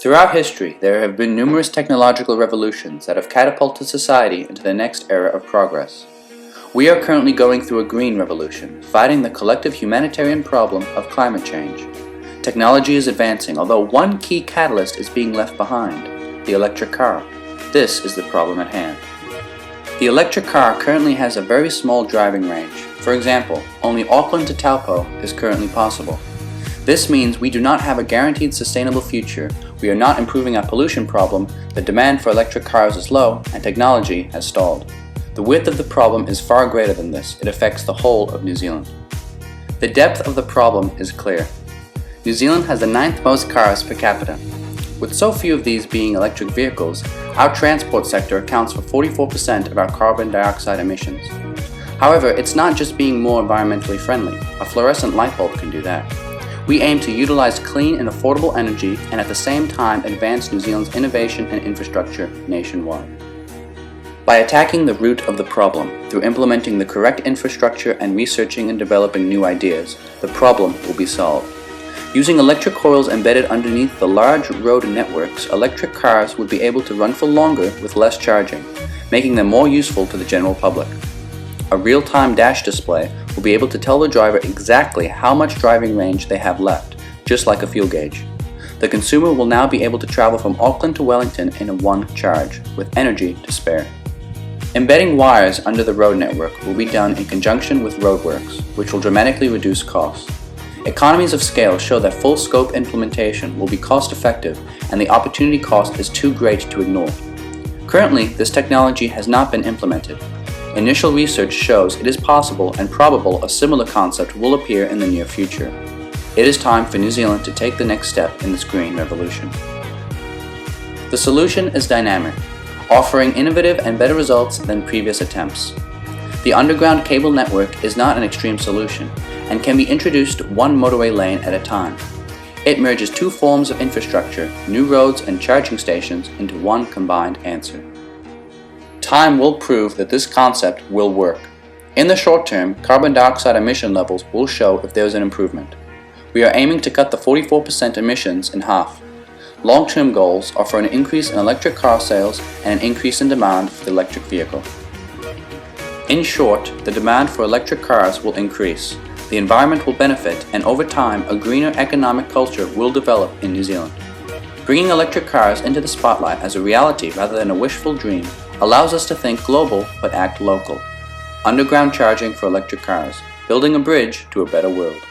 Throughout history, there have been numerous technological revolutions that have catapulted society into the next era of progress. We are currently going through a green revolution, fighting the collective humanitarian problem of climate change. Technology is advancing, although one key catalyst is being left behind: the electric car. This is the problem at hand. The electric car currently has a very small driving range. For example, only Auckland to Taupo is currently possible. This means we do not have a guaranteed sustainable future, we are not improving our pollution problem, the demand for electric cars is low, and technology has stalled. The width of the problem is far greater than this. It affects the whole of New Zealand. The depth of the problem is clear. New Zealand has the 9th most cars per capita. With so few of these being electric vehicles, our transport sector accounts for 44% of our carbon dioxide emissions. However, it's not just being more environmentally friendly. A fluorescent light bulb can do that. We aim to utilize clean and affordable energy and at the same time advance New Zealand's innovation and infrastructure nationwide. By attacking the root of the problem through implementing the correct infrastructure and researching and developing new ideas, the problem will be solved. Using electric coils embedded underneath the large road networks, electric cars would be able to run for longer with less charging, making them more useful to the general public. A real-time dash display will be able to tell the driver exactly how much driving range they have left, just like a fuel gauge. The consumer will now be able to travel from Auckland to Wellington in one charge, with energy to spare. Embedding wires under the road network will be done in conjunction with roadworks, which will dramatically reduce costs. Economies of scale show that full-scope implementation will be cost-effective and the opportunity cost is too great to ignore. Currently, this technology has not been implemented. Initial research shows it is possible and probable a similar concept will appear in the near future. It is time for New Zealand to take the next step in this green revolution. The solution is dynamic, offering innovative and better results than previous attempts. The underground cable network is not an extreme solution and can be introduced one motorway lane at a time. It merges two forms of infrastructure, new roads and charging stations, into one combined answer. Time will prove that this concept will work. In the short term, carbon dioxide emission levels will show if there is an improvement. We are aiming to cut the 44% emissions in half. Long-term goals are for an increase in electric car sales and an increase in demand for the electric vehicle. In short, the demand for electric cars will increase, the environment will benefit, and over time a greener economic culture will develop in New Zealand. Bringing electric cars into the spotlight as a reality rather than a wishful dream allows us to think global but act local. Underground charging for electric cars, building a bridge to a better world.